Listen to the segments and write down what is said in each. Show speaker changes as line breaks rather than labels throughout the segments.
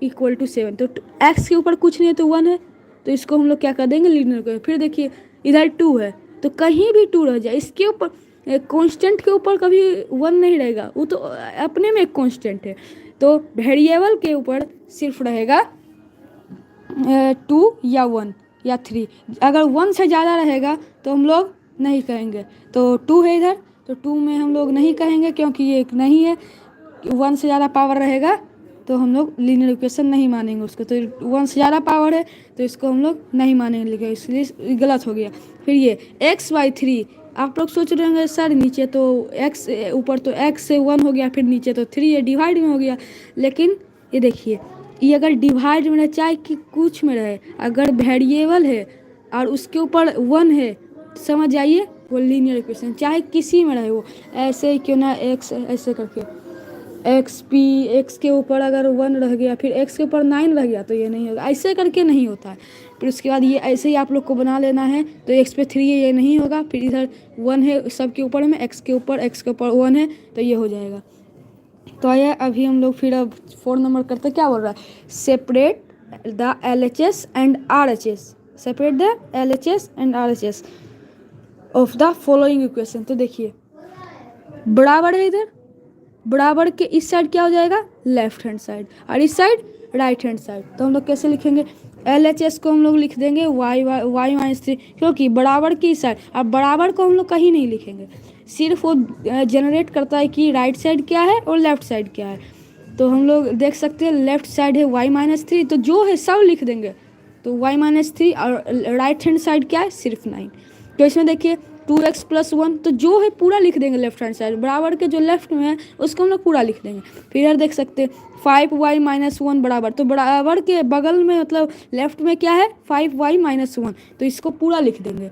Equal to 7, तो x के ऊपर कुछ नहीं है तो 1 है, तो इसको हम लोग क्या कर देंगे, लीनियर कर। फिर देखिए इधर 2 है, तो कहीं भी 2 रह जाए, इसके ऊपर कांस्टेंट के ऊपर कभी 1 नहीं रहेगा, वो तो अपने में एक कांस्टेंट है। तो वेरिएबल के ऊपर सिर्फ रहेगा 2 या 1 या 3। अगर 1 से ज़्यादा रहेगा तो हम लोग नहीं कहेंगे। तो 2 है इधर, तो 2 में हम लोग नहीं कहेंगे क्योंकि ये एक नहीं है। 1 से ज़्यादा पावर रहेगा तो हम लोग लीनियर इक्वेशन नहीं मानेंगे उसको। तो 1 से ज़्यादा पावर है तो इसको हम लोग नहीं मानेंगे, लिखा, इसलिए गलत हो गया। फिर ये x/3, आप लोग सोच रहे होंगे सर नीचे तो x, ऊपर तो x से 1 हो गया, फिर नीचे तो 3 है, डिवाइड में हो गया। लेकिन ये देखिए, ये अगर डिवाइड में रहे चाहे कि कुछ में रहे, अगर वेरिएबल है और उसके ऊपर 1 है, समझ जाइए वो लीनियर इक्वेशन, चाहे किसी में रहे वो, ऐसे ही क्यों ना x ऐसे करके एक्स के ऊपर अगर 1 रह गया, फिर x के ऊपर 9 रह गया, तो ये नहीं होगा, ऐसे करके नहीं होता है। फिर उसके बाद ये ऐसे ही आप लोग को बना लेना है, तो x पे 3 है, ये नहीं होगा। फिर इधर 1 है सब के ऊपर में, x के ऊपर 1 है, तो ये हो जाएगा। तो आइए अभी हम लोग फिर अब 4 नंबर करते, क्या बोल रहा है, separate the LHS and RHS, separate the LHS and RHS of the following equation. तो देखिए बराबर है, इधर बराबर के इस साइड क्या हो जाएगा, लेफ्ट हैंड साइड, और इस साइड राइट हैंड साइड। तो हम लोग कैसे लिखेंगे, LHS को हम लोग लिख देंगे y-3, क्योंकि बराबर की साइड, अब बराबर को हम लोग कहीं नहीं लिखेंगे, सिर्फ वो जनरेट करता है कि राइट साइड क्या है और लेफ्ट साइड क्या है। तो हम लोग देख सकते हैं लेफ्ट साइड है y-3, तो जो है सब लिख देंगे। तो y-3 और राइट हैंड साइड क्या है, सिर्फ 9। तो इसमें देखिए 2x + 1, तो जो है पूरा लिख देंगे लेफ्ट हैंड साइड, बराबर के जो लेफ्ट में है उसको हम लोग पूरा लिख देंगे। फिर इधर देख सकते हैं 5y - 1 बराबर, तो बराबर के बगल में मतलब लेफ्ट में क्या है, 5y - 1, तो इसको पूरा लिख देंगे।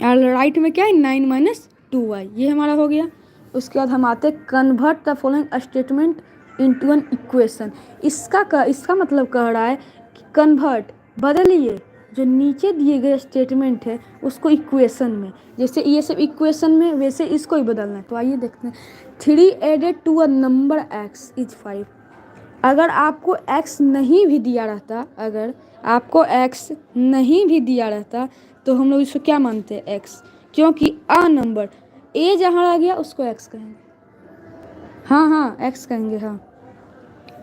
और राइट में क्या है, 9 - 2y, ये हमारा हो गया। उसके बाद हम आते हैं convert the following statement into an equation. इसका मतलब कह रहा है कि कन्वर्ट, बदलिए जो नीचे दिए गए स्टेटमेंट है उसको इक्वेशन में, जैसे ये सब इक्वेशन में वैसे इसको ही बदलना है। तो आइए देखते हैं, 3 added to a number x is 5। अगर आपको x नहीं भी दिया रहता, अगर आपको x नहीं भी दिया रहता तो हम लोग इसको क्या मानते हैं, x, क्योंकि अ नंबर a जहाँ आ गया उसको x कहेंगे। हाँ x कहेंगे, हाँ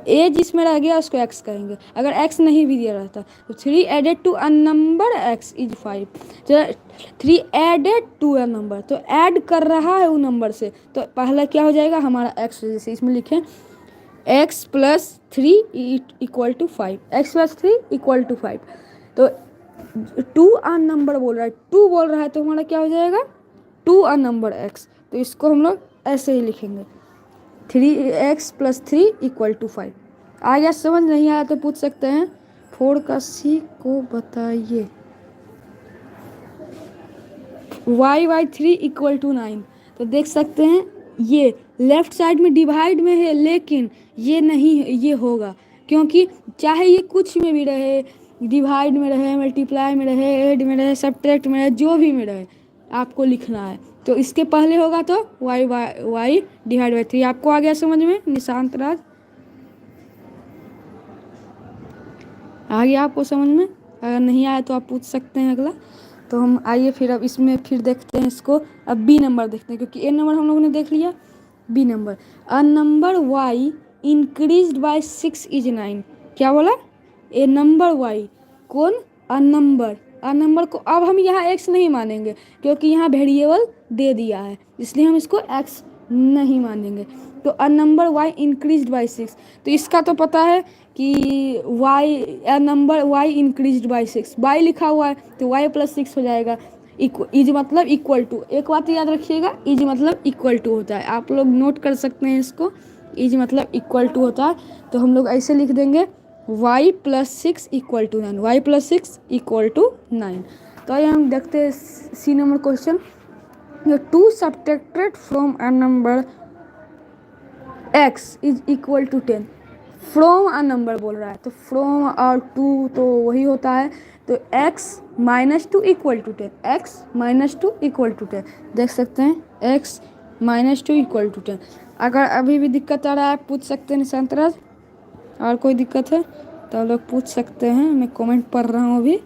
a जिसमें रह गया उसको x कहेंगे, अगर x नहीं भी दिया रहता। तो 3 added to a number x is 5, तो 3 एडेड टू अ नंबर, तो ऐड कर रहा है वो नंबर से, तो पहला क्या हो जाएगा हमारा x, जैसे इसमें लिखें x + 3 = 5, x + 3 = 5। तो 2 अ नंबर बोल रहा है, 2 बोल रहा है, तो हमारा क्या हो जाएगा 2 अ नंबर x। तो इसको हम लोग ऐसे ही लिखेंगे, 3x + 3 = 5। आ गया समझ, नहीं आया तो पूछ सकते हैं। 4 का C को बताइए। y/3 = 9, तो देख सकते हैं ये लेफ्ट साइड में डिवाइड में है, लेकिन ये नहीं है, ये होगा, क्योंकि चाहे ये कुछ में भी रहे, डिवाइड में रहे, मल्टीप्लाई में रहे, ऐड में रहे, सब्ट्रैक्ट में रहे, जो भी में रहे आपको लिखना है। तो इसके पहले होगा तो y/3। आपको आ गया समझ में, निशांत राज आ गया आपको समझ में? अगर नहीं आया तो आप पूछ सकते हैं अगला। तो हम आइए फिर अब इसमें फिर देखते हैं इसको। अब बी नंबर देखते हैं, क्योंकि ए नंबर हम लोगों ने देख लिया। B number, a number y increased by 6 is 9। क्या बोला, ए नंबर y, कौन, अ नंबर को अब हम यहाँ x नहीं मानेंगे, क्योंकि यहाँ वेरिएबल दे दिया है, इसलिए हम इसको x नहीं मानेंगे। तो अ नंबर y इंक्रीज्ड बाय 6, तो इसका तो पता है कि अ number y increased by 6, y लिखा हुआ है तो y + 6 हो जाएगा। इज मतलब इक्वल टू, एक बात याद रखिएगा, इज मतलब इक्वल टू होता है, आप लोग नोट कर सकते हैं इसको, इज मतलब इक्वल टू होता है। तो हम लोग ऐसे लिख देंगे y + 6 = 9, y + 6 = 9। तो आइए हम देखते हैं C number question. 2 subtracted from a number x is equal to 10। From a number बोल रहा है, तो फ्रॉम और टू तो वही होता है, तो x - 2 = 10, x - 2 = 10। देख सकते हैं x - 2 = 10। अगर अभी भी दिक्कत आ रहा है पूछ सकते हैं निशांत राज, और कोई दिक्कत है तो आप लोग पूछ सकते हैं, मैं कमेंट पढ़ रहा हूँ अभी।